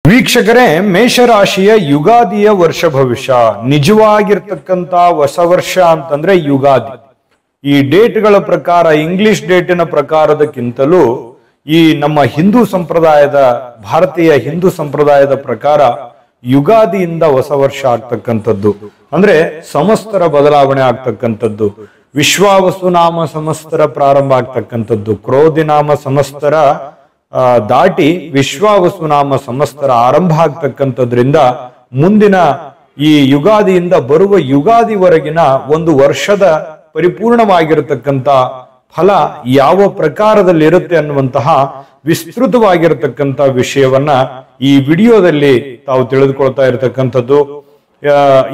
ವೀಕ್ಷಕರೇ, ಮೇಷರಾಶಿಯ ಯುಗಾದಿಯ ವರ್ಷ ಭವಿಷ್ಯ ನಿಜವಾಗಿರ್ತಕ್ಕಂತ ಹೊಸ ವರ್ಷ ಅಂತಂದ್ರೆ ಯುಗಾದಿ. ಈ ಡೇಟ್ಗಳ ಪ್ರಕಾರ, ಇಂಗ್ಲಿಷ್ ಡೇಟಿನ ಪ್ರಕಾರದಕ್ಕಿಂತಲೂ ಈ ನಮ್ಮ ಹಿಂದೂ ಸಂಪ್ರದಾಯದ, ಭಾರತೀಯ ಹಿಂದೂ ಸಂಪ್ರದಾಯದ ಪ್ರಕಾರ ಯುಗಾದಿಯಿಂದ ಹೊಸ ವರ್ಷ ಆಗ್ತಕ್ಕಂಥದ್ದು. ಅಂದ್ರೆ ಸಂವತ್ಸರ ಬದಲಾವಣೆ ಆಗ್ತಕ್ಕಂಥದ್ದು. ವಿಶ್ವಾವಸು ನಾಮ ಸಂವತ್ಸರ ಪ್ರಾರಂಭ ಆಗ್ತಕ್ಕಂಥದ್ದು. ಕ್ರೋಧಿ ನಾಮ ಸಂವತ್ಸರ ದಾಟಿ ವಿಶ್ವಾವಸು ನಾಮ ಸಂವತ್ಸರ ಆರಂಭ ಆಗ್ತಕ್ಕಂಥದ್ರಿಂದ ಮುಂದಿನ ಈ ಯುಗಾದಿಯಿಂದ ಬರುವ ಯುಗಾದಿವರೆಗಿನ ಒಂದು ವರ್ಷದ ಪರಿಪೂರ್ಣವಾಗಿರತಕ್ಕಂತ ಫಲ ಯಾವ ಪ್ರಕಾರದಲ್ಲಿ ಇರುತ್ತೆ ಅನ್ನುವಂತಹ ವಿಸ್ತೃತವಾಗಿರತಕ್ಕಂತ ವಿಷಯವನ್ನ ಈ ವಿಡಿಯೋದಲ್ಲಿ ತಾವು ತಿಳಿದುಕೊಳ್ತಾ ಇರತಕ್ಕಂಥದ್ದು.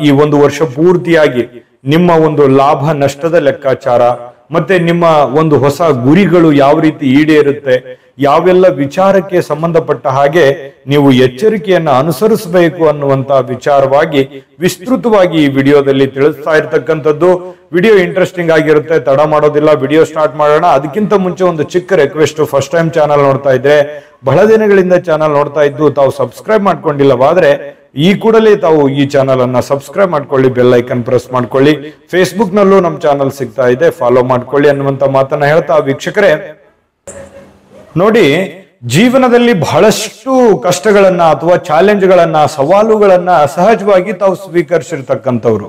ಈ ಒಂದು ವರ್ಷ ಪೂರ್ತಿಯಾಗಿ ನಿಮ್ಮ ಒಂದು ಲಾಭ ನಷ್ಟದ ಲೆಕ್ಕಾಚಾರ, ಮತ್ತೆ ನಿಮ್ಮ ಒಂದು ಹೊಸ ಗುರಿಗಳು ಯಾವ ರೀತಿ ಈಡೇರುತ್ತೆ, ಯಾವೆಲ್ಲ ವಿಚಾರಕ್ಕೆ ಸಂಬಂಧಪಟ್ಟ ಹಾಗೆ ನೀವು ಎಚ್ಚರಿಕೆಯನ್ನ ಅನುಸರಿಸಬೇಕು ಅನ್ನುವಂತ ವಿಚಾರವಾಗಿ ವಿಸ್ತೃತವಾಗಿ ಈ ವಿಡಿಯೋದಲ್ಲಿ ತಿಳಿಸ್ತಾ ಇರ್ತಕ್ಕಂಥದ್ದು. ವಿಡಿಯೋ ಇಂಟ್ರೆಸ್ಟಿಂಗ್ ಆಗಿರುತ್ತೆ, ತಡ ಮಾಡೋದಿಲ್ಲ, ವಿಡಿಯೋ ಸ್ಟಾರ್ಟ್ ಮಾಡೋಣ. ಅದಕ್ಕಿಂತ ಮುಂಚೆ ಒಂದು ಚಿಕ್ಕ ರಿಕ್ವೆಸ್ಟ್, ಫಸ್ಟ್ ಟೈಮ್ ಚಾನಲ್ ನೋಡ್ತಾ ಇದ್ರೆ, ಬಹಳ ದಿನಗಳಿಂದ ಚಾನಲ್ ನೋಡ್ತಾ ಇದ್ದು ತಾವು ಸಬ್ಸ್ಕ್ರೈಬ್ ಮಾಡ್ಕೊಂಡಿಲ್ಲವಾದ್ರೆ ಈ ಕೂಡಲೇ ತಾವು ಈ ಚಾನಲ್ ಅನ್ನ ಸಬ್ಸ್ಕ್ರೈಬ್ ಮಾಡ್ಕೊಳ್ಳಿ, ಬೆಲ್ ಐಕನ್ ಪ್ರೆಸ್ ಮಾಡ್ಕೊಳ್ಳಿ. ಫೇಸ್ಬುಕ್ ನಲ್ಲೂ ನಮ್ಮ ಚಾನಲ್ ಸಿಗ್ತಾ ಇದೆ, ಫಾಲೋ ಮಾಡ್ಕೊಳ್ಳಿ ಅನ್ನುವಂತ ಮಾತನ್ನ ಹೇಳ್ತಾ, ವೀಕ್ಷಕರೇ ನೋಡಿ, ಜೀವನದಲ್ಲಿ ಬಹಳಷ್ಟು ಕಷ್ಟಗಳನ್ನ ಅಥವಾ ಚಾಲೆಂಜ್ಗಳನ್ನ, ಸವಾಲುಗಳನ್ನ ಸಹಜವಾಗಿ ತಾವು ಸ್ವೀಕರಿಸಿರ್ತಕ್ಕಂಥವ್ರು.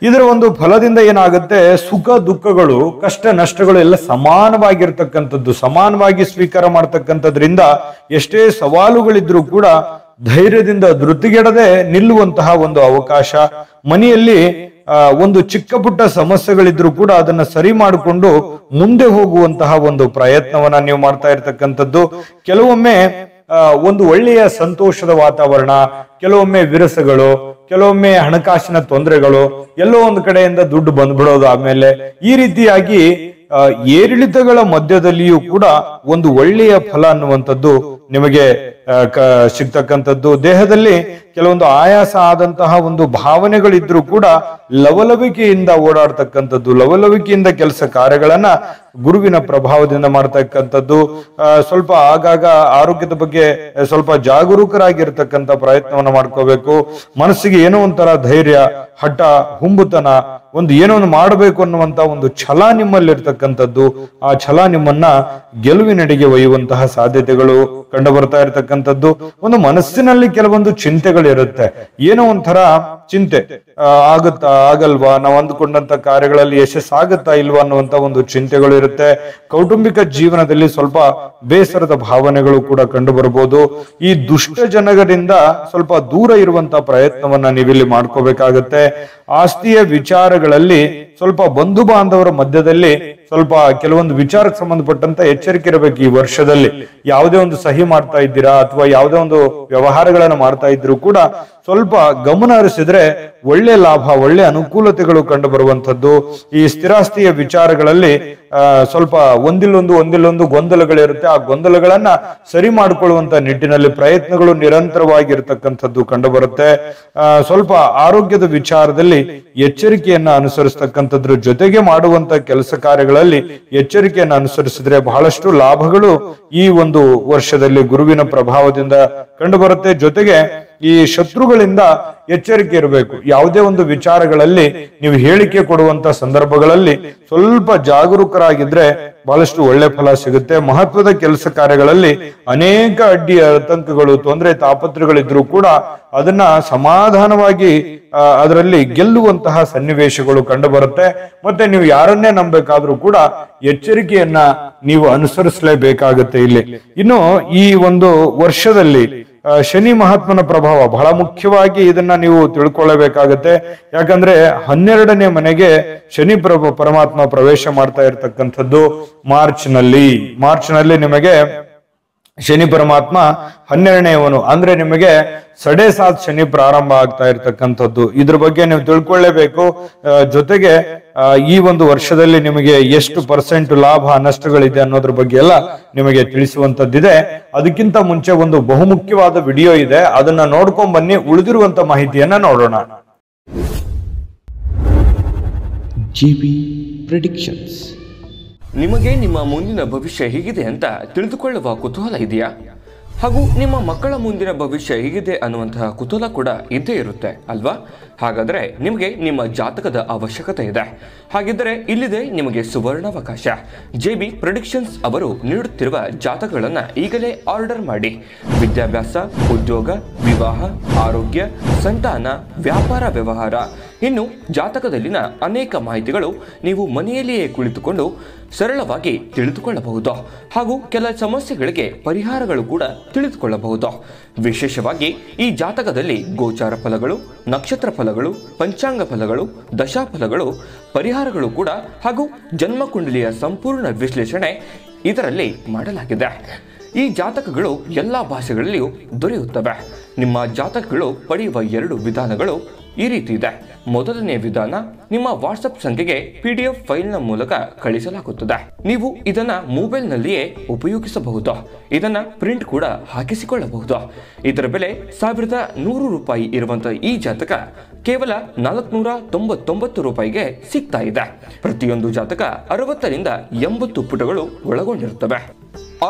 ಇದರ ಒಂದು ಫಲದಿಂದ ಏನಾಗುತ್ತೆ, ಸುಖ ದುಃಖಗಳು, ಕಷ್ಟ ನಷ್ಟಗಳು ಎಲ್ಲ ಸಮಾನವಾಗಿರ್ತಕ್ಕಂಥದ್ದು, ಸಮಾನವಾಗಿ ಸ್ವೀಕಾರ ಮಾಡ್ತಕ್ಕಂಥದ್ರಿಂದ ಎಷ್ಟೇ ಸವಾಲುಗಳಿದ್ರೂ ಕೂಡ ಧೈರ್ಯದಿಂದ ಧೃತಿಗೆಡದೆ ನಿಲ್ಲುವಂತಹ ಒಂದು ಅವಕಾಶ, ಮನೆಯಲ್ಲಿ ಒಂದು ಚಿಕ್ಕ ಪುಟ್ಟ ಸಮಸ್ಯೆಗಳಿದ್ರು ಕೂಡ ಅದನ್ನ ಸರಿ ಮಾಡಿಕೊಂಡು ಮುಂದೆ ಹೋಗುವಂತಹ ಒಂದು ಪ್ರಯತ್ನವನ್ನ ನೀವು ಮಾಡ್ತಾ ಇರ್ತಕ್ಕಂಥದ್ದು. ಕೆಲವೊಮ್ಮೆ ಒಂದು ಒಳ್ಳೆಯ ಸಂತೋಷದ ವಾತಾವರಣ, ಕೆಲವೊಮ್ಮೆ ವಿರಸಗಳು, ಕೆಲವೊಮ್ಮೆ ಹಣಕಾಸಿನ ತೊಂದರೆಗಳು, ಎಲ್ಲೋ ಒಂದು ಕಡೆಯಿಂದ ದುಡ್ಡು ಬಂದ್ಬಿಡೋದು. ಆಮೇಲೆ ಈ ರೀತಿಯಾಗಿ ಏರಿಳಿತಗಳ ಮಧ್ಯದಲ್ಲಿಯೂ ಕೂಡ ಒಂದು ಒಳ್ಳೆಯ ಫಲ ಅನ್ನುವಂಥದ್ದು ನಿಮಗೆ ಸಿಗ್ತಕ್ಕಂಥದ್ದು. ದೇಹದಲ್ಲಿ ಕೆಲವೊಂದು ಆಯಾಸ ಆದಂತಹ ಒಂದು ಭಾವನೆಗಳಿದ್ರೂ ಕೂಡ ಲವಲವಿಕೆಯಿಂದ ಓಡಾಡ್ತಕ್ಕಂಥದ್ದು, ಲವಲವಿಕೆಯಿಂದ ಕೆಲಸ ಕಾರ್ಯಗಳನ್ನ ಗುರುವಿನ ಪ್ರಭಾವದಿಂದ ಮಾಡ್ತಕ್ಕಂಥದ್ದು. ಸ್ವಲ್ಪ ಆಗಾಗ ಆರೋಗ್ಯದ ಬಗ್ಗೆ ಸ್ವಲ್ಪ ಜಾಗರೂಕರಾಗಿರ್ತಕ್ಕಂಥ ಪ್ರಯತ್ನವನ್ನ ಮಾಡ್ಕೋಬೇಕು. ಮನಸ್ಸಿಗೆ ಏನೋ ಒಂಥರ ಧೈರ್ಯ, ಹಠ, ಹುಂಬುತನ, ಒಂದು ಏನೋ ಒಂದು ಮಾಡಬೇಕು ಅನ್ನುವಂತ ಒಂದು ಛಲ ನಿಮ್ಮಲ್ಲಿರ್ತಕ್ಕಂಥದ್ದು. ಆ ಛಲ ನಿಮ್ಮನ್ನ ಗೆಲುವಿನೆಡೆಗೆ ಒಯ್ಯುವಂತಹ ಸಾಧ್ಯತೆಗಳು ಕಂಡು ಬರ್ತಾ ಇರತಕ್ಕಂಥದ್ದು. ಒಂದು ಮನಸ್ಸಿನಲ್ಲಿ ಕೆಲವೊಂದು ಚಿಂತೆಗಳಿರುತ್ತೆ, ಏನೋ ಒಂಥರ ಚಿಂತೆ, ಆಗುತ್ತಾ ಆಗಲ್ವಾ, ನಾವು ಅಂದುಕೊಂಡಂತ ಕಾರ್ಯಗಳಲ್ಲಿ ಯಶಸ್ಸಾಗುತ್ತಾ ಇಲ್ವಾ ಅನ್ನುವಂತ ಒಂದು ಚಿಂತೆಗಳು ಇರುತ್ತೆ. ಕೌಟುಂಬಿಕ ಜೀವನದಲ್ಲಿ ಸ್ವಲ್ಪ ಬೇಸರದ ಭಾವನೆಗಳು ಕೂಡ ಕಂಡು ಬರಬಹುದು. ಈ ದುಷ್ಟ ಜನರಿಂದ ಸ್ವಲ್ಪ ದೂರ ಇರುವಂತಹ ಪ್ರಯತ್ನವನ್ನ ನೀವಿಲ್ಲಿ ಮಾಡ್ಕೋಬೇಕಾಗತ್ತೆ. ಆಸ್ತಿಯ ವಿಚಾರಗಳಲ್ಲಿ ಸ್ವಲ್ಪ ಬಂಧು ಬಾಂಧವರ ಮಧ್ಯದಲ್ಲಿ ಸ್ವಲ್ಪ ಕೆಲವೊಂದು ವಿಚಾರಕ್ಕೆ ಸಂಬಂಧಪಟ್ಟಂತ ಎಚ್ಚರಿಕೆ ಇರಬೇಕು. ಈ ವರ್ಷದಲ್ಲಿ ಯಾವುದೇ ಒಂದು ಸಹಿ ಮಾಡ್ತಾ ಇದ್ದೀರಾ ಅಥವಾ ಯಾವುದೇ ಒಂದು ವ್ಯವಹಾರಗಳನ್ನ ಮಾಡ್ತಾ ಇದ್ರು ಕೂಡ ಸ್ವಲ್ಪ ಗಮನ ಹರಿಸಿದ್ರೆ ಒಳ್ಳೆ ಲಾಭ, ಒಳ್ಳೆ ಅನುಕೂಲತೆಗಳು ಕಂಡು ಬರುವಂತದ್ದು. ಈ ಸ್ಥಿರಾಸ್ತಿಯ ವಿಚಾರಗಳಲ್ಲಿ ಸ್ವಲ್ಪ ಒಂದಿಲ್ಲೊಂದು ಗೊಂದಲಗಳಿರುತ್ತೆ. ಆ ಗೊಂದಲಗಳನ್ನ ಸರಿ ಮಾಡಿಕೊಳ್ಳುವಂತ ನಿಟ್ಟಿನಲ್ಲಿ ಪ್ರಯತ್ನಗಳು ನಿರಂತರವಾಗಿರ್ತಕ್ಕಂಥದ್ದು ಕಂಡು ಬರುತ್ತೆ. ಸ್ವಲ್ಪ ಆರೋಗ್ಯದ ವಿಚಾರದಲ್ಲಿ ಎಚ್ಚರಿಕೆಯನ್ನ ಅನುಸರಿಸತಕ್ಕಂಥದ್ರ ಜೊತೆಗೆ ಮಾಡುವಂತ ಕೆಲಸ ಕಾರ್ಯಗಳಲ್ಲಿ ಎಚ್ಚರಿಕೆಯನ್ನು ಅನುಸರಿಸಿದ್ರೆ ಬಹಳಷ್ಟು ಲಾಭಗಳು ಈ ಒಂದು ವರ್ಷದಲ್ಲಿ ಗುರುವಿನ ಪ್ರಭಾವದಿಂದ ಕಂಡು ಬರುತ್ತೆ. ಜೊತೆಗೆ ಈ ಶತ್ರುಗಳಿಂದ ಎಚ್ಚರಿಕೆ ಇರಬೇಕು. ಯಾವುದೇ ಒಂದು ವಿಚಾರಗಳಲ್ಲಿ ನೀವು ಹೇಳಿಕೆ ಕೊಡುವಂತ ಸಂದರ್ಭಗಳಲ್ಲಿ ಸ್ವಲ್ಪ ಜಾಗರೂಕರಾಗಿದ್ರೆ ಬಹಳಷ್ಟು ಒಳ್ಳೆ ಫಲ ಸಿಗುತ್ತೆ. ಮಹತ್ವದ ಕೆಲಸ ಕಾರ್ಯಗಳಲ್ಲಿ ಅನೇಕ ಅಡ್ಡಿ ಆತಂಕಗಳು, ತೊಂದರೆ ತಾಪತ್ರಗಳಿದ್ರೂ ಕೂಡ ಅದನ್ನ ಸಮಾಧಾನವಾಗಿ ಅದರಲ್ಲಿ ಗೆಲ್ಲುವಂತಹ ಸನ್ನಿವೇಶಗಳು ಕಂಡು ಬರುತ್ತೆ. ಮತ್ತೆ ನೀವು ಯಾರನ್ನೇ ನಂಬಬೇಕಾದ್ರೂ ಕೂಡ ಎಚ್ಚರಿಕೆಯನ್ನ ನೀವು ಅನುಸರಿಸಲೇಬೇಕಾಗುತ್ತೆ ಇಲ್ಲಿ. ಇನ್ನು ಈ ಒಂದು ವರ್ಷದಲ್ಲಿ ಶನಿ ಮಹಾತ್ಮನ ಪ್ರಭಾವ ಬಹಳ ಮುಖ್ಯವಾಗಿ ಇದನ್ನ ನೀವು ತಿಳ್ಕೊಳ್ಳಬೇಕಾಗತ್ತೆ. ಯಾಕಂದ್ರೆ 12ನೇ ಮನೆಗೆ ಶನಿ ಪರಮಾತ್ಮ ಪ್ರವೇಶ ಮಾಡ್ತಾ ಇರ್ತಕ್ಕಂಥದ್ದು ಮಾರ್ಚ್ ನಲ್ಲಿ ನಿಮಗೆ ಶನಿ ಪರಮಾತ್ಮ 12ನೇವನು, ಅಂದ್ರೆ ನಿಮಗೆ 7.5 ಶನಿ ಪ್ರಾರಂಭ ಆಗ್ತಾ ಇರ್ತಕ್ಕಂಥದ್ದು. ಇದ್ರ ಬಗ್ಗೆ ನೀವು ತಿಳ್ಕೊಳ್ಳೇಬೇಕು. ಜೊತೆಗೆ ಈ ಒಂದು ವರ್ಷದಲ್ಲಿ ನಿಮಗೆ ಎಷ್ಟು % ಲಾಭ ನಷ್ಟಗಳಿದೆ ಅನ್ನೋದ್ರ ಬಗ್ಗೆ ಎಲ್ಲ ನಿಮಗೆ ತಿಳಿಸುವಂತದ್ದಿದೆ. ಅದಕ್ಕಿಂತ ಮುಂಚೆ ಒಂದು ಬಹುಮುಖ್ಯವಾದ ವಿಡಿಯೋ ಇದೆ, ಅದನ್ನ ನೋಡ್ಕೊಂಡ್ ಬನ್ನಿ. ಉಳಿದಿರುವಂತ ಮಾಹಿತಿಯನ್ನ ನೋಡೋಣ. GB Predictions. ನಿಮಗೆ ನಿಮ್ಮ ಮುಂದಿನ ಭವಿಷ್ಯ ಹೇಗಿದೆ ಅಂತ ತಿಳಿದುಕೊಳ್ಳುವ ಕುತೂಹಲ ಇದೆಯಾ? ಹಾಗೂ ನಿಮ್ಮ ಮಕ್ಕಳ ಮುಂದಿನ ಭವಿಷ್ಯ ಹೇಗಿದೆ ಅನ್ನುವಂತಹ ಕುತೂಹಲ ಕೂಡ ಇದ್ದೇ ಇರುತ್ತೆ ಅಲ್ವಾ? ಹಾಗಾದರೆ ನಿಮಗೆ ನಿಮ್ಮ ಜಾತಕದ ಅವಶ್ಯಕತೆ ಇದೆ. ಹಾಗಿದ್ದರೆ ಇಲ್ಲಿದೆ ನಿಮಗೆ ಸುವರ್ಣಾವಕಾಶ. JB ಪ್ರೆಡಿಕ್ಷನ್ಸ್ ಅವರು ನೀಡುತ್ತಿರುವ ಜಾತಕಗಳನ್ನು ಈಗಲೇ ಆರ್ಡರ್ ಮಾಡಿ. ವಿದ್ಯಾಭ್ಯಾಸ, ಉದ್ಯೋಗ, ವಿವಾಹ, ಆರೋಗ್ಯ, ಸಂತಾನ, ವ್ಯಾಪಾರ ವ್ಯವಹಾರ, ಇನ್ನು ಜಾತಕದಲ್ಲಿನ ಅನೇಕ ಮಾಹಿತಿಗಳು ನೀವು ಮನೆಯಲ್ಲಿಯೇ ಕುಳಿತುಕೊಂಡು ಸರಳವಾಗಿ ತಿಳಿದುಕೊಳ್ಳಬಹುದು. ಹಾಗೂ ಕೆಲ ಸಮಸ್ಯೆಗಳಿಗೆ ಪರಿಹಾರಗಳು ಕೂಡ ತಿಳಿದುಕೊಳ್ಳಬಹುದು. ವಿಶೇಷವಾಗಿ ಈ ಜಾತಕದಲ್ಲಿ ಗೋಚಾರ ಫಲಗಳು, ನಕ್ಷತ್ರ ಫಲಗಳು, ಪಂಚಾಂಗ ಫಲಗಳು, ದಶಾಫಲಗಳು, ಪರಿಹಾರಗಳು ಕೂಡ ಹಾಗೂ ಜನ್ಮಕುಂಡಲಿಯ ಸಂಪೂರ್ಣ ವಿಶ್ಲೇಷಣೆ ಇದರಲ್ಲಿ ಮಾಡಲಾಗಿದೆ. ಈ ಜಾತಕಗಳು ಎಲ್ಲ ಭಾಷೆಗಳಲ್ಲಿಯೂ ದೊರೆಯುತ್ತವೆ. ನಿಮ್ಮ ಜಾತಕಗಳು ಪಡೆಯುವ 2 ವಿಧಾನಗಳು ಈ ರೀತಿ ಇದೆ. ಮೊದಲನೇ ವಿಧಾನ, ನಿಮ್ಮ ವಾಟ್ಸಪ್ ಸಂಖ್ಯೆಗೆ PDF ಫೈಲ್ನ ಮೂಲಕ ಕಳಿಸಲಾಗುತ್ತದೆ. ನೀವು ಇದನ್ನ ಮೊಬೈಲ್ನಲ್ಲಿಯೇ ಉಪಯೋಗಿಸಬಹುದು. ಇದನ್ನ ಪ್ರಿಂಟ್ ಕೂಡ ಹಾಕಿಸಿಕೊಳ್ಳಬಹುದು. ಇದರ ಬೆಲೆ 1100 ರೂಪಾಯಿ ಇರುವಂತಹ ಈ ಜಾತಕ ಕೇವಲ 499 ರೂಪಾಯಿಗೆ ಸಿಗ್ತಾ ಇದೆ. ಪ್ರತಿಯೊಂದು ಜಾತಕ 60 ರಿಂದ 80 ಪುಟಗಳು ಒಳಗೊಂಡಿರುತ್ತವೆ.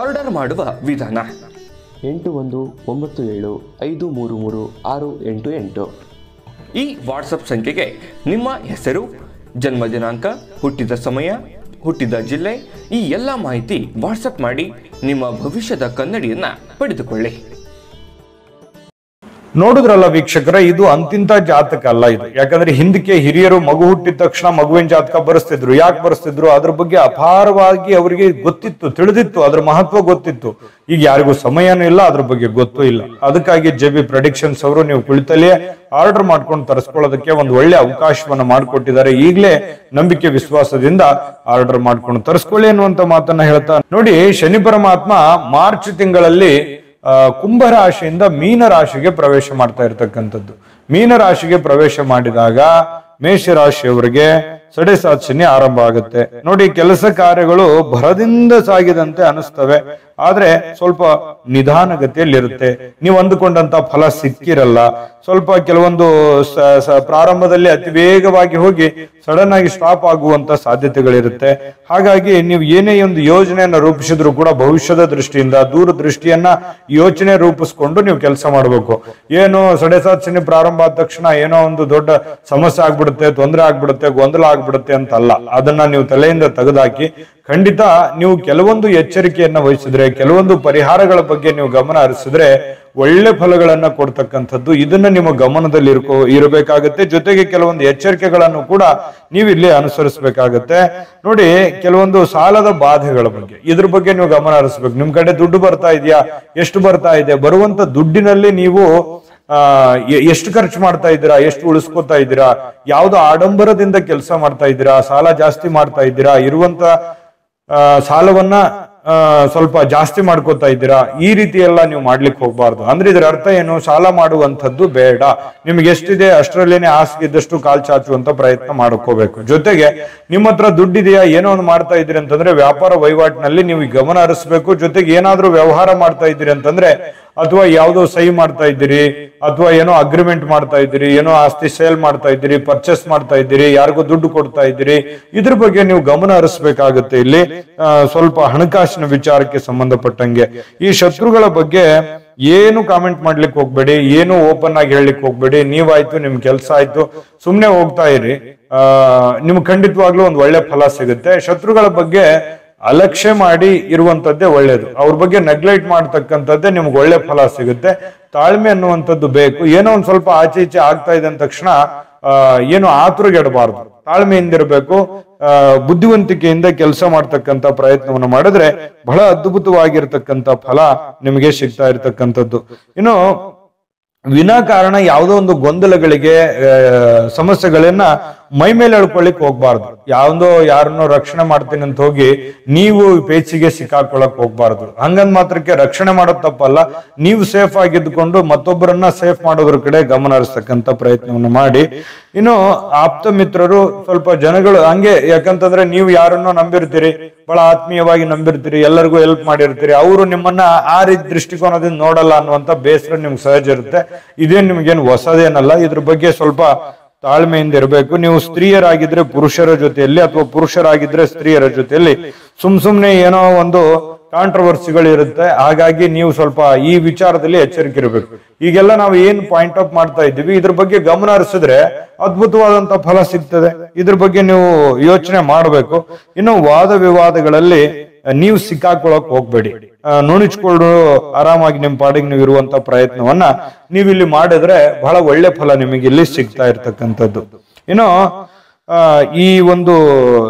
ಆರ್ಡರ್ ಮಾಡುವ ವಿಧಾನ 8197533688. ಈ ವಾಟ್ಸಪ್ ಸಂಖ್ಯೆಗೆ ನಿಮ್ಮ ಹೆಸರು, ಜನ್ಮ ದಿನಾಂಕ, ಹುಟ್ಟಿದ ಸಮಯ, ಹುಟ್ಟಿದ ಜಿಲ್ಲೆ, ಈ ಎಲ್ಲ ಮಾಹಿತಿ ವಾಟ್ಸಪ್ ಮಾಡಿ ನಿಮ್ಮ ಭವಿಷ್ಯದ ಕನ್ನಡಿಯನ್ನ ಪಡೆದುಕೊಳ್ಳಿ. ನೋಡಿದ್ರಲ್ಲ ವೀಕ್ಷಕರ, ಇದು ಅಂತಿಂತ ಜಾತಕ ಅಲ್ಲ ಇದು. ಯಾಕಂದ್ರೆ ಹಿಂದಕ್ಕೆ ಹಿರಿಯರು ಮಗು ಹುಟ್ಟಿದ ತಕ್ಷಣ ಮಗುವಿನ ಜಾತಕ ಬರೆಸ್ತಿದ್ರು. ಯಾಕೆ ಬರೆಸ್ತಿದ್ರು? ಅದ್ರ ಬಗ್ಗೆ ಅಪಾರವಾಗಿ ಅವರಿಗೆ ಗೊತ್ತಿತ್ತು, ತಿಳಿದಿತ್ತು, ಅದ್ರ ಮಹತ್ವ ಗೊತ್ತಿತ್ತು. ಈಗ ಯಾರಿಗೂ ಸಮಯನೂ ಇಲ್ಲ, ಅದ್ರ ಬಗ್ಗೆ ಗೊತ್ತೂ ಇಲ್ಲ. ಅದಕ್ಕಾಗಿ JB ಪ್ರೆಡಿಕ್ಷನ್ಸ್ ಅವರು ನೀವು ಕುಳಿತಲ್ಲೇ ಆರ್ಡರ್ ಮಾಡ್ಕೊಂಡು ತರಿಸ್ಕೊಳ್ಳೋದಕ್ಕೆ ಒಂದು ಒಳ್ಳೆ ಅವಕಾಶವನ್ನ ಮಾಡಿಕೊಟ್ಟಿದ್ದಾರೆ. ಈಗಲೇ ನಂಬಿಕೆ ವಿಶ್ವಾಸದಿಂದ ಆರ್ಡರ್ ಮಾಡ್ಕೊಂಡು ತರಿಸ್ಕೊಳ್ಳಿ ಅನ್ನುವಂತ ಮಾತನ್ನ ಹೇಳ್ತಾ ನೋಡಿ, ಶನಿ ಪರಮಾತ್ಮ ಮಾರ್ಚ್ ತಿಂಗಳಲ್ಲಿ ಕುಂಭ ರಾಶಿಯಿಂದ ಮೀನ ರಾಶಿಗೆ ಪ್ರವೇಶ ಮಾಡ್ತಾ ಇರ್ತಕ್ಕಂಥದ್ದು. ಮೀನ ರಾಶಿಗೆ ಪ್ರವೇಶ ಮಾಡಿದಾಗ ಮೇಷರಾಶಿಯವರಿಗೆ 7.7 ಶನಿ ಆರಂಭ ಆಗುತ್ತೆ. ನೋಡಿ, ಕೆಲಸ ಕಾರ್ಯಗಳು ಭರದಿಂದ ಸಾಗಿದಂತೆ ಅನಿಸ್ತವೆ, ಆದ್ರೆ ಸ್ವಲ್ಪ ನಿಧಾನಗತಿಯಲ್ಲಿರುತ್ತೆ. ನೀವು ಅಂದುಕೊಂಡಂತ ಫಲ ಸಿಕ್ಕಿರಲ್ಲ. ಸ್ವಲ್ಪ ಕೆಲವೊಂದು ಪ್ರಾರಂಭದಲ್ಲಿ ಅತಿ ವೇಗವಾಗಿ ಹೋಗಿ ಸಡನ್ ಆಗಿ ಸ್ಟಾಪ್ ಆಗುವಂತ ಸಾಧ್ಯತೆಗಳಿರುತ್ತೆ. ಹಾಗಾಗಿ ನೀವು ಏನೇ ಒಂದು ಯೋಜನೆಯನ್ನ ರೂಪಿಸಿದ್ರು ಕೂಡ ಭವಿಷ್ಯದ ದೃಷ್ಟಿಯಿಂದ ದೂರದೃಷ್ಟಿಯನ್ನ ಯೋಚನೆ ರೂಪಿಸ್ಕೊಂಡು ನೀವು ಕೆಲಸ ಮಾಡಬೇಕು. ಏನು 7.7 ಶನಿ ಪ್ರಾರಂಭ ಆದ ತಕ್ಷಣ ಏನೋ ಒಂದು ದೊಡ್ಡ ಸಮಸ್ಯೆ ಆಗ್ಬಿಡುತ್ತೆ, ತೊಂದರೆ ಆಗ್ಬಿಡುತ್ತೆ, ಗೊಂದಲ ಆಗ್ಬಿಡುತ್ತೆ ಅಂತಲ್ಲ. ಅದನ್ನ ನೀವು ತಲೆಯಿಂದ ತೆಗೆದಾಕಿ ಖಂಡಿತ ನೀವು ಕೆಲವೊಂದು ಎಚ್ಚರಿಕೆಯನ್ನ ವಹಿಸಿದ್ರೆ, ಕೆಲವೊಂದು ಪರಿಹಾರಗಳ ಬಗ್ಗೆ ನೀವು ಗಮನ ಹರಿಸಿದ್ರೆ ಒಳ್ಳೆ ಫಲಗಳನ್ನ ಕೊಡ್ತಕ್ಕಂಥದ್ದು. ಇದನ್ನ ನಿಮ್ಮ ಗಮನದಲ್ಲಿ ಇರಬೇಕಾಗತ್ತೆ. ಜೊತೆಗೆ ಕೆಲವೊಂದು ಎಚ್ಚರಿಕೆಗಳನ್ನು ಕೂಡ ನೀವು ಇಲ್ಲಿ ಅನುಸರಿಸಬೇಕಾಗತ್ತೆ. ನೋಡಿ, ಕೆಲವೊಂದು ಸಾಲದ ಬಾಧೆಗಳ ಬಗ್ಗೆ, ಇದ್ರ ಬಗ್ಗೆ ನೀವು ಗಮನ ಹರಿಸ್ಬೇಕು. ನಿಮ್ ಕಡೆ ದುಡ್ಡು ಬರ್ತಾ ಇದೆಯಾ, ಎಷ್ಟು ಬರ್ತಾ ಇದೆ, ಬರುವಂತ ದುಡ್ಡಿನಲ್ಲಿ ನೀವು ಎಷ್ಟು ಖರ್ಚು ಮಾಡ್ತಾ ಇದ್ದೀರಾ, ಎಷ್ಟು ಉಳಿಸ್ಕೊತಾ ಇದ್ದೀರಾ, ಯಾವ್ದು ಆಡಂಬರದಿಂದ ಕೆಲಸ ಮಾಡ್ತಾ ಇದ್ದೀರಾ, ಸಾಲ ಜಾಸ್ತಿ ಮಾಡ್ತಾ ಇದ್ದೀರಾ, ಇರುವಂತ ಸಾಲವನ್ನ ಸ್ವಲ್ಪ ಜಾಸ್ತಿ ಮಾಡ್ಕೋತಾ ಇದ್ದೀರಾ, ಈ ರೀತಿ ಎಲ್ಲ ನೀವು ಮಾಡ್ಲಿಕ್ಕೆ ಹೋಗ್ಬಾರ್ದು. ಅಂದ್ರೆ ಇದ್ರ ಅರ್ಥ ಏನು? ಸಾಲ ಮಾಡುವಂಥದ್ದು ಬೇಡ. ನಿಮ್ಗೆ ಎಷ್ಟಿದೆ ಅಷ್ಟರಲ್ಲೇನೆ ಹಾಸಿಗೆ ಇದ್ದಷ್ಟು ಕಾಲ್ ಚಾಚುವಂತ ಪ್ರಯತ್ನ ಮಾಡ್ಕೋಬೇಕು. ಜೊತೆಗೆ ನಿಮ್ಮ ಹತ್ರ ದುಡ್ಡಿದೆಯಾ, ಏನೋ ಒಂದು ಮಾಡ್ತಾ ಇದ್ದೀರಿ ಅಂತಂದ್ರೆ ವ್ಯಾಪಾರ ವಹಿವಾಟಿನಲ್ಲಿ ನೀವು ಗಮನ ಹರಿಸ್ಬೇಕು. ಜೊತೆಗೆ ಏನಾದ್ರೂ ವ್ಯವಹಾರ ಮಾಡ್ತಾ ಇದ್ದೀರಿ ಅಂತಂದ್ರೆ, ಅಥವಾ ಯಾವ್ದೋ ಸಹಿ ಮಾಡ್ತಾ ಇದ್ದೀರಿ, ಅಥವಾ ಏನೋ ಅಗ್ರಿಮೆಂಟ್ ಮಾಡ್ತಾ ಇದ್ದೀರಿ, ಏನೋ ಆಸ್ತಿ ಸೇಲ್ ಮಾಡ್ತಾ ಇದ್ದೀರಿ, ಪರ್ಚೇಸ್ ಮಾಡ್ತಾ ಇದ್ದೀರಿ, ಯಾರಿಗೂ ದುಡ್ಡು ಕೊಡ್ತಾ ಇದ್ದೀರಿ, ಇದ್ರ ಬಗ್ಗೆ ನೀವು ಗಮನ ಹರಿಸ್ಬೇಕಾಗುತ್ತೆ. ಇಲ್ಲಿ ಸ್ವಲ್ಪ ಹಣಕಾಸಿನ ವಿಚಾರಕ್ಕೆ ಸಂಬಂಧಪಟ್ಟಂಗೆ ಈ ಶತ್ರುಗಳ ಬಗ್ಗೆ ಏನು ಕಾಮೆಂಟ್ ಮಾಡ್ಲಿಕ್ಕೆ ಹೋಗ್ಬೇಡಿ, ಏನು ಓಪನ್ ಆಗಿ ಹೇಳಲಿಕ್ಕೆ ಹೋಗ್ಬೇಡಿ. ನೀವಾಯ್ತು, ನಿಮ್ ಕೆಲಸ ಆಯ್ತು, ಸುಮ್ನೆ ಹೋಗ್ತಾ ಇರಿ. ನಿಮ್ಗೆ ಖಂಡಿತವಾಗ್ಲೂ ಒಂದು ಒಳ್ಳೆ ಫಲ ಸಿಗುತ್ತೆ. ಶತ್ರುಗಳ ಬಗ್ಗೆ ಅಲಕ್ಷ್ಯ ಮಾಡಿ ಇರುವಂತದ್ದೇ ಒಳ್ಳೇದು. ಅವ್ರ ಬಗ್ಗೆ ನೆಗ್ಲೆಕ್ಟ್ ಮಾಡ್ತಕ್ಕಂಥದ್ದೇ ನಿಮ್ಗೆ ಒಳ್ಳೆ ಫಲ ಸಿಗುತ್ತೆ. ತಾಳ್ಮೆ ಅನ್ನುವಂಥದ್ದು ಬೇಕು. ಏನೋ ಒಂದ್ ಸ್ವಲ್ಪ ಆಚೆ ಈಚೆ ಆಗ್ತಾ ಇದೆ ಅಂದ ತಕ್ಷಣ ಏನು ಆತುರಗೆಡಬಾರ್ದು, ತಾಳ್ಮೆಯಿಂದಿರಬೇಕು. ಬುದ್ಧಿವಂತಿಕೆಯಿಂದ ಕೆಲಸ ಮಾಡ್ತಕ್ಕಂಥ ಪ್ರಯತ್ನವನ್ನು ಮಾಡಿದ್ರೆ ಬಹಳ ಅದ್ಭುತವಾಗಿರ್ತಕ್ಕಂಥ ಫಲ ನಿಮಗೆ ಸಿಗ್ತಾ ಇರ್ತಕ್ಕಂಥದ್ದು. ಇನ್ನು ವಿನಾಕಾರಣ ಯಾವುದೋ ಒಂದು ಗೊಂದಲಗಳಿಗೆ ಸಮಸ್ಯೆಗಳನ್ನ ಮೈ ಮೇಲೆ ಎಳ್ಕೊಳ್ಳಿಕ್ ಹೋಗ್ಬಾರ್ದು. ಯಾವ್ದೋ ಯಾರನ್ನೋ ರಕ್ಷಣೆ ಮಾಡ್ತೀನಿ ಅಂತ ಹೋಗಿ ನೀವು ಪೇಚಿಗೆ ಸಿಕ್ಕಾಕೊಳಕ್ ಹೋಗ್ಬಾರ್ದು. ಹಂಗಂದ್ ಮಾತ್ರಕ್ಕೆ ರಕ್ಷಣೆ ಮಾಡೋದ್ ತಪ್ಪಲ್ಲ. ನೀವು ಸೇಫ್ ಆಗಿದ್ದುಕೊಂಡು ಮತ್ತೊಬ್ಬರನ್ನ ಸೇಫ್ ಮಾಡೋದ್ರ ಕಡೆ ಗಮನ ಹರಿಸ್ತಕ್ಕಂಥ ಪ್ರಯತ್ನವನ್ನು ಮಾಡಿ. ಇನ್ನು ಆಪ್ತ ಮಿತ್ರರು ಸ್ವಲ್ಪ ಜನಗಳು ಹಂಗೆ, ಯಾಕಂತಂದ್ರೆ ನೀವು ಯಾರನ್ನೋ ನಂಬಿರ್ತೀರಿ, ಬಹಳ ಆತ್ಮೀಯವಾಗಿ ನಂಬಿರ್ತೀರಿ, ಎಲ್ಲರಿಗೂ ಹೆಲ್ಪ್ ಮಾಡಿರ್ತೀರಿ, ಅವರು ನಿಮ್ಮನ್ನ ಆ ರೀತಿ ದೃಷ್ಟಿಕೋನದಿಂದ ನೋಡಲ್ಲ ಅನ್ನುವಂತ ಬೇಸರ ನಿಮ್ಗೆ ಸಹಜ ಇರುತ್ತೆ. ಇದೇನ್ ನಿಮ್ಗೇನು ಹೊಸದೇನಲ್ಲ. ಇದ್ರ ಬಗ್ಗೆ ಸ್ವಲ್ಪ ತಾಳ್ಮೆಯಿಂದ ಇರಬೇಕು. ನೀವು ಸ್ತ್ರೀಯರಾಗಿದ್ರೆ ಪುರುಷರ ಜೊತೆಯಲ್ಲಿ, ಅಥವಾ ಪುರುಷರಾಗಿದ್ರೆ ಸ್ತ್ರೀಯರ ಜೊತೆಯಲ್ಲಿ ಸುಮ್ನೆ ಏನೋ ಒಂದು ಕಾಂಟ್ರವರ್ಸಿಗಳು ಇರುತ್ತೆ. ಹಾಗಾಗಿ ನೀವು ಸ್ವಲ್ಪ ಈ ವಿಚಾರದಲ್ಲಿ ಎಚ್ಚರಿಕೆ ಇರಬೇಕು. ಈಗೆಲ್ಲ ನಾವು ಏನ್ ಪಾಯಿಂಟ್ ಔಟ್ ಮಾಡ್ತಾ ಇದ್ದೀವಿ, ಇದ್ರ ಬಗ್ಗೆ ಗಮನ ಹರಿಸಿದ್ರೆ ಅದ್ಭುತವಾದಂತ ಫಲ ಸಿಗ್ತದೆ. ಇದ್ರ ಬಗ್ಗೆ ನೀವು ಯೋಚನೆ ಮಾಡಬೇಕು. ಇನ್ನು ವಾದ ವಿವಾದಗಳಲ್ಲಿ ನೀವು ಸಿಕ್ಕಾಕೊಳಕ್ ಹೋಗ್ಬೇಡಿ. ನುಣಿಸ್ಕೊಂಡು ಆರಾಮಾಗಿ ನಿಮ್ ಪಾಡಿಗೆ ನೀವು ಇರುವಂತ ಪ್ರಯತ್ನವನ್ನ ನೀವು ಇಲ್ಲಿ ಮಾಡಿದ್ರೆ ಬಹಳ ಒಳ್ಳೆ ಫಲ ನಿಮಗೆ ಇಲ್ಲಿ ಸಿಗ್ತಾ ಇರ್ತಕ್ಕಂಥದ್ದು. ಇನ್ನು ಈ ಒಂದು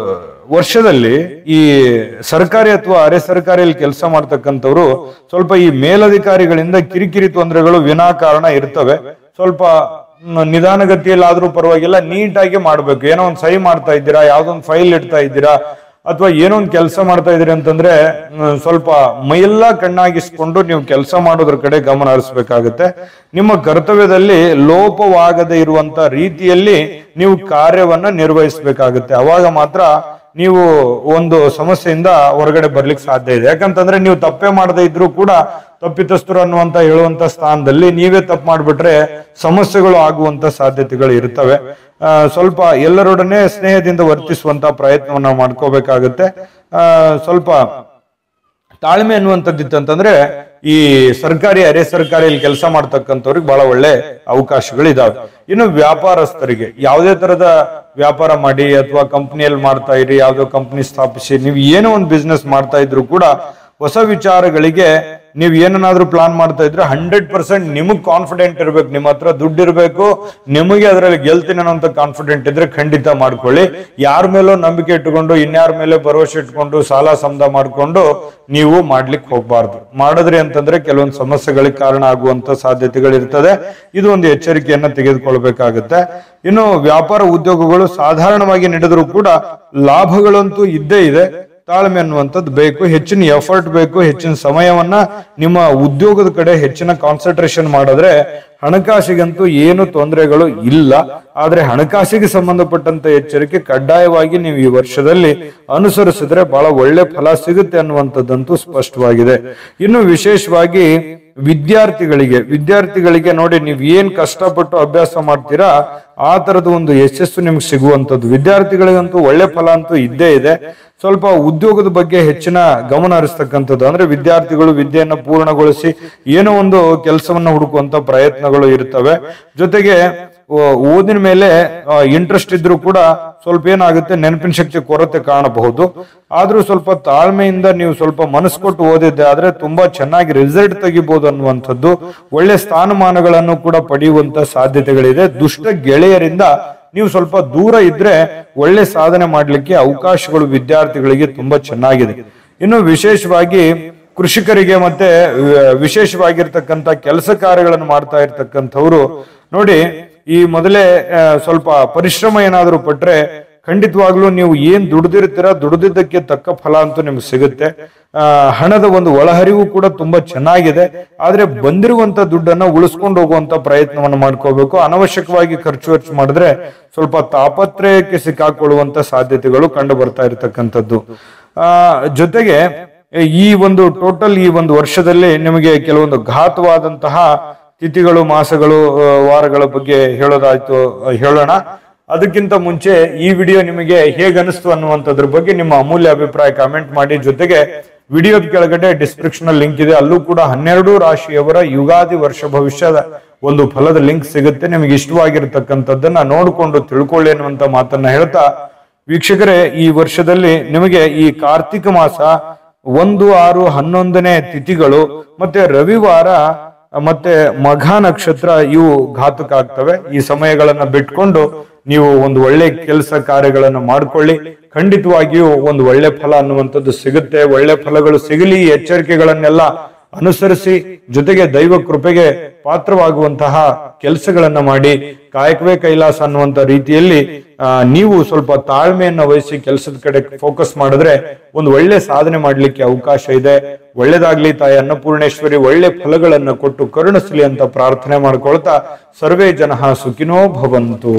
ವರ್ಷದಲ್ಲಿ ಈ ಸರ್ಕಾರಿ ಅಥವಾ ಅರೆ ಸರ್ಕಾರಿಯಲ್ಲಿ ಕೆಲಸ ಮಾಡ್ತಕ್ಕಂಥವ್ರು ಸ್ವಲ್ಪ ಈ ಮೇಲಧಿಕಾರಿಗಳಿಂದ ಕಿರಿಕಿರಿ ತೊಂದರೆಗಳು ವಿನಾಕಾರಣ ಇರ್ತವೆ. ಸ್ವಲ್ಪ ನಿಧಾನಗತಿಯಲ್ಲಿ ಆದ್ರೂ ಪರವಾಗಿಲ್ಲ, ನೀಟಾಗಿ ಮಾಡ್ಬೇಕು. ಏನೋ ಒಂದು ಸಹಿ ಮಾಡ್ತಾ ಇದ್ದೀರಾ, ಯಾವ್ದೊಂದು ಫೈಲ್ ಇಡ್ತಾ ಇದ್ದೀರಾ, ಅಥವಾ ಏನೋ ಒಂದು ಕೆಲಸ ಮಾಡ್ತಾ ಇದೀರಿ ಅಂತಂದ್ರೆ ಸ್ವಲ್ಪ ಮೈಯೆಲ್ಲ ಕಣ್ಣಾಗಿಸ್ಕೊಂಡು ನೀವು ಕೆಲಸ ಮಾಡೋದ್ರ ಕಡೆ ಗಮನ ಹರಿಸ್ಬೇಕಾಗುತ್ತೆ. ನಿಮ್ಮ ಕರ್ತವ್ಯದಲ್ಲಿ ಲೋಪವಾಗದೇ ಇರುವಂತ ರೀತಿಯಲ್ಲಿ ನೀವು ಕಾರ್ಯವನ್ನ ನಿರ್ವಹಿಸಬೇಕಾಗುತ್ತೆ. ಅವಾಗ ಮಾತ್ರ ನೀವು ಒಂದು ಸಮಸ್ಯೆಯಿಂದ ಹೊರಗಡೆ ಬರ್ಲಿಕ್ಕೆ ಸಾಧ್ಯ ಇದೆ. ಯಾಕಂತಂದ್ರೆ ನೀವು ತಪ್ಪೇ ಮಾಡದೇ ಇದ್ರೂ ಕೂಡ ತಪ್ಪಿತಸ್ಥರು ಅನ್ನುವಂತ ಹೇಳುವಂತ ಸ್ಥಾನದಲ್ಲಿ ನೀವೇ ತಪ್ಪು ಮಾಡ್ಬಿಟ್ರೆ ಸಮಸ್ಯೆಗಳು ಆಗುವಂತ ಸಾಧ್ಯತೆಗಳು ಇರ್ತವೆ. ಸ್ವಲ್ಪ ಎಲ್ಲರೊಡನೆ ಸ್ನೇಹದಿಂದ ವರ್ತಿಸುವಂತ ಪ್ರಯತ್ನವನ್ನ ಮಾಡ್ಕೋಬೇಕಾಗುತ್ತೆ. ಸ್ವಲ್ಪ ತಾಳ್ಮೆ ಅನ್ನುವಂಥದ್ದಿತ್ತಂತಂದ್ರೆ ಈ ಸರ್ಕಾರಿ ಅರೆ ಸರ್ಕಾರಿಯಲ್ಲಿ ಕೆಲಸ ಮಾಡ್ತಕ್ಕಂಥವ್ರಿಗೆ ಬಹಳ ಒಳ್ಳೆ ಅವಕಾಶಗಳಿದಾವೆ. ಇನ್ನು ವ್ಯಾಪಾರಸ್ಥರಿಗೆ ಯಾವುದೇ ತರದ ವ್ಯಾಪಾರ ಮಾಡಿ ಅಥವಾ ಕಂಪ್ನಿಯಲ್ಲಿ ಮಾಡ್ತಾ ಇರಿ, ಯಾವ್ದೋ ಕಂಪ್ನಿ ಸ್ಥಾಪಿಸಿ, ನೀವು ಏನೋ ಒಂದು ಬಿಸ್ನೆಸ್ ಮಾಡ್ತಾ ಇದ್ರು ಕೂಡ ಹೊಸ ವಿಚಾರಗಳಿಗೆ ನೀವು ಏನನ್ನಾದ್ರೂ ಪ್ಲಾನ್ ಮಾಡ್ತಾ ಇದ್ರೆ 100% ನಿಮಗ್ ಕಾನ್ಫಿಡೆಂಟ್ ಇರ್ಬೇಕು. ನಿಮ್ಮ ಹತ್ರ ದುಡ್ಡು ಇರ್ಬೇಕು, ನಿಮಗೆ ಅದರಲ್ಲಿ ಗೆಲ್ತೀನಿ ಅನ್ನೋಂಥ ಕಾನ್ಫಿಡೆಂಟ್ ಇದ್ರೆ ಖಂಡಿತ ಮಾಡ್ಕೊಳ್ಳಿ. ಯಾರ ಮೇಲೋ ನಂಬಿಕೆ ಇಟ್ಕೊಂಡು ಇನ್ಯಾರ ಮೇಲೆ ಭರವಸೆ ಇಟ್ಕೊಂಡು ಸಾಲ ಸಮದ ಮಾಡ್ಕೊಂಡು ನೀವು ಮಾಡ್ಲಿಕ್ಕೆ ಹೋಗ್ಬಾರ್ದು. ಮಾಡಿದ್ರಿ ಅಂತಂದ್ರೆ ಕೆಲವೊಂದು ಸಮಸ್ಯೆಗಳಿಗೆ ಕಾರಣ ಆಗುವಂತ ಸಾಧ್ಯತೆಗಳಿರ್ತದೆ. ಇದು ಒಂದು ಎಚ್ಚರಿಕೆಯನ್ನ ತೆಗೆದುಕೊಳ್ಬೇಕಾಗುತ್ತೆ. ಇನ್ನು ವ್ಯಾಪಾರ ಉದ್ಯೋಗಗಳು ಸಾಧಾರಣವಾಗಿ ನಡೆದರೂ ಕೂಡ ಲಾಭಗಳಂತೂ ಇದ್ದೇ ಇದೆ. ತಾಳ್ಮೆ ಅನ್ನುವಂಥದ್ದು ಬೇಕು, ಹೆಚ್ಚಿನ ಎಫರ್ಟ್ ಬೇಕು, ಹೆಚ್ಚಿನ ಸಮಯವನ್ನ ನಿಮ್ಮ ಉದ್ಯೋಗದ ಕಡೆ ಹೆಚ್ಚಿನ ಕಾನ್ಸಂಟ್ರೇಷನ್ ಮಾಡಿದ್ರೆ ಹಣಕಾಸಿಗಂತೂ ಏನು ತೊಂದರೆಗಳು ಇಲ್ಲ. ಆದ್ರೆ ಹಣಕಾಸಿಗೆ ಸಂಬಂಧಪಟ್ಟಂತ ಎಚ್ಚರಿಕೆ ಕಡ್ಡಾಯವಾಗಿ ನೀವು ಈ ವರ್ಷದಲ್ಲಿ ಅನುಸರಿಸಿದ್ರೆ ಬಹಳ ಒಳ್ಳೆ ಫಲ ಸಿಗುತ್ತೆ ಅನ್ನುವಂಥದ್ದಂತೂ ಸ್ಪಷ್ಟವಾಗಿದೆ. ಇನ್ನು ವಿಶೇಷವಾಗಿ ವಿದ್ಯಾರ್ಥಿಗಳಿಗೆ ನೋಡಿ, ನೀವು ಏನ್ ಕಷ್ಟಪಟ್ಟು ಅಭ್ಯಾಸ ಮಾಡ್ತೀರಾ ಆ ತರದ ಒಂದು ಯಶಸ್ಸು ನಿಮ್ಗೆ ಸಿಗುವಂಥದ್ದು. ವಿದ್ಯಾರ್ಥಿಗಳಿಗಂತೂ ಒಳ್ಳೆ ಫಲ ಅಂತೂ ಇದ್ದೇ ಇದೆ. ಸ್ವಲ್ಪ ಉದ್ಯೋಗದ ಬಗ್ಗೆ ಹೆಚ್ಚಿನ ಗಮನ ಹರಿಸ್ತಕ್ಕಂಥದ್ದು ಅಂದ್ರೆ ವಿದ್ಯಾರ್ಥಿಗಳು ವಿದ್ಯೆಯನ್ನ ಪೂರ್ಣಗೊಳಿಸಿ ಏನೋ ಒಂದು ಕೆಲಸವನ್ನ ಹುಡುಕುವಂತ ಪ್ರಯತ್ನಗಳು ಇರ್ತವೆ. ಜೊತೆಗೆ ಓದಿನ ಮೇಲೆ ಇಂಟ್ರೆಸ್ಟ್ ಇದ್ರೂ ಕೂಡ ಸ್ವಲ್ಪ ಏನಾಗುತ್ತೆ, ನೆನಪಿನ ಶಕ್ತಿ ಕೊರತೆ ಕಾಣಬಹುದು. ಆದ್ರೂ ಸ್ವಲ್ಪ ತಾಳ್ಮೆಯಿಂದ ನೀವು ಸ್ವಲ್ಪ ಮನಸ್ಸು ಕೊಟ್ಟು ಓದಿದ್ದೆ ಆದ್ರೆ ತುಂಬಾ ಚೆನ್ನಾಗಿ ರಿಸಲ್ಟ್ ತೆಗಿಬಹುದು ಅನ್ನುವಂಥದ್ದು. ಒಳ್ಳೆ ಸ್ಥಾನಮಾನಗಳನ್ನು ಕೂಡ ಪಡೆಯುವಂತ ಸಾಧ್ಯತೆಗಳಿದೆ. ದುಷ್ಟ ಗೆಳೆಯರಿಂದ ನೀವು ಸ್ವಲ್ಪ ದೂರ ಇದ್ರೆ ಒಳ್ಳೆ ಸಾಧನೆ ಮಾಡ್ಲಿಕ್ಕೆ ಅವಕಾಶಗಳು ವಿದ್ಯಾರ್ಥಿಗಳಿಗೆ ತುಂಬಾ ಚೆನ್ನಾಗಿದೆ. ಇನ್ನು ವಿಶೇಷವಾಗಿ ಕೃಷಿಕರಿಗೆ ಮತ್ತೆ ವಿಶೇಷವಾಗಿರ್ತಕ್ಕಂಥ ಕೆಲಸ ಕಾರ್ಯಗಳನ್ನು ಮಾಡ್ತಾ ಇರ್ತಕ್ಕಂಥವ್ರು ನೋಡಿ, ಈ ಮೊದಲೇ ಸ್ವಲ್ಪ ಪರಿಶ್ರಮ ಏನಾದರೂ ಪಟ್ರೆ ಖಂಡಿತವಾಗ್ಲೂ ನೀವು ಏನ್ ದುಡ್ದಿರ್ತೀರ ದುಡ್ದಿದ್ದಕ್ಕೆ ತಕ್ಕ ಫಲ ಅಂತೂ ನಿಮ್ಗೆ ಸಿಗುತ್ತೆ. ಹಣದ ಒಂದು ಒಳಹರಿವು ಕೂಡ ತುಂಬಾ ಚೆನ್ನಾಗಿದೆ. ಆದ್ರೆ ಬಂದಿರುವಂತ ದುಡ್ಡನ್ನ ಉಳಿಸ್ಕೊಂಡು ಹೋಗುವಂತ ಪ್ರಯತ್ನವನ್ನು ಮಾಡ್ಕೋಬೇಕು. ಅನವಶ್ಯಕವಾಗಿ ಖರ್ಚು ಮಾಡಿದ್ರೆ ಸ್ವಲ್ಪ ತಾಪತ್ರಯಕ್ಕೆ ಸಿಕ್ಕಾಕೊಳ್ಳುವಂತ ಸಾಧ್ಯತೆಗಳು ಕಂಡು ಬರ್ತಾ ಇರತಕ್ಕಂಥದ್ದು. ಜೊತೆಗೆ ಈ ಒಂದು ವರ್ಷದಲ್ಲಿ ನಿಮಗೆ ಕೆಲವೊಂದು ಘಾತವಾದಂತಹ ತಿಥಿಗಳು, ಮಾಸಗಳು, ವಾರಗಳ ಬಗ್ಗೆ ಹೇಳೋಣ. ಅದಕ್ಕಿಂತ ಮುಂಚೆ ಈ ವಿಡಿಯೋ ನಿಮಗೆ ಹೇಗೆ ಅನಿಸ್ತು ಅನ್ನುವಂಥದ್ರ ಬಗ್ಗೆ ನಿಮ್ಮ ಅಮೂಲ್ಯ ಅಭಿಪ್ರಾಯ ಕಾಮೆಂಟ್ ಮಾಡಿ. ಜೊತೆಗೆ ವಿಡಿಯೋದ ಕೆಳಗಡೆ ಡಿಸ್ಕ್ರಿಪ್ಷನ್ ಅಲ್ಲಿ ಲಿಂಕ್ ಇದೆ, ಅಲ್ಲೂ ಕೂಡ 12 ರಾಶಿಯವರ ಯುಗಾದಿ ವರ್ಷ ಭವಿಷ್ಯದ ಒಂದು ಫಲದ ಲಿಂಕ್ ಸಿಗುತ್ತೆ. ನಿಮಗೆ ಇಷ್ಟವಾಗಿರ್ತಕ್ಕಂಥದ್ದನ್ನ ನೋಡಿಕೊಂಡು ತಿಳ್ಕೊಳ್ಳಿ ಅನ್ನುವಂತ ಮಾತನ್ನ ಹೇಳ್ತಾ, ವೀಕ್ಷಕರೇ, ಈ ವರ್ಷದಲ್ಲಿ ನಿಮಗೆ ಈ ಕಾರ್ತಿಕ ಮಾಸ 1, 6, 11ನೇ ತಿಥಿಗಳು ಮತ್ತೆ ರವಿವಾರ ಮತ್ತೆ ಮಘ ನಕ್ಷತ್ರ ಇವು ಘಾತಕ ಆಗ್ತವೆ. ಈ ಸಮಯಗಳನ್ನ ಬಿಟ್ಕೊಂಡು ನೀವು ಒಂದು ಒಳ್ಳೆ ಕೆಲಸ ಕಾರ್ಯಗಳನ್ನ ಮಾಡ್ಕೊಳ್ಳಿ. ಖಂಡಿತವಾಗಿಯೂ ಒಂದು ಒಳ್ಳೆ ಫಲ ಅನ್ನುವಂಥದ್ದು ಸಿಗುತ್ತೆ. ಒಳ್ಳೆ ಫಲಗಳು ಸಿಗಲಿ, ಎಚ್ಚರಿಕೆಗಳನ್ನೆಲ್ಲ ಅನುಸರಿಸಿ ಜೊತೆಗೆ ದೈವ ಕೃಪೆಗೆ ಪಾತ್ರವಾಗುವಂತಹ ಕೆಲಸಗಳನ್ನ ಮಾಡಿ, ಕಾಯಕವೇ ಕೈಲಾಸ ಅನ್ನುವಂತ ರೀತಿಯಲ್ಲಿ ನೀವು ಸ್ವಲ್ಪ ತಾಳ್ಮೆಯನ್ನ ವಹಿಸಿ ಕೆಲಸದ ಕಡೆ ಫೋಕಸ್ ಮಾಡಿದ್ರೆ ಒಂದು ಒಳ್ಳೆ ಸಾಧನೆ ಮಾಡ್ಲಿಕ್ಕೆ ಅವಕಾಶ ಇದೆ. ಒಳ್ಳೇದಾಗ್ಲಿ. ತಾಯಿ ಅನ್ನಪೂರ್ಣೇಶ್ವರಿ ಒಳ್ಳೆ ಫಲಗಳನ್ನ ಕೊಟ್ಟು ಕರುಣಿಸಲಿ ಅಂತ ಪ್ರಾರ್ಥನೆ ಮಾಡ್ಕೊಳ್ತಾ, ಸರ್ವೇ ಜನಃ ಸುಖಿನೋ ಭವಂತು.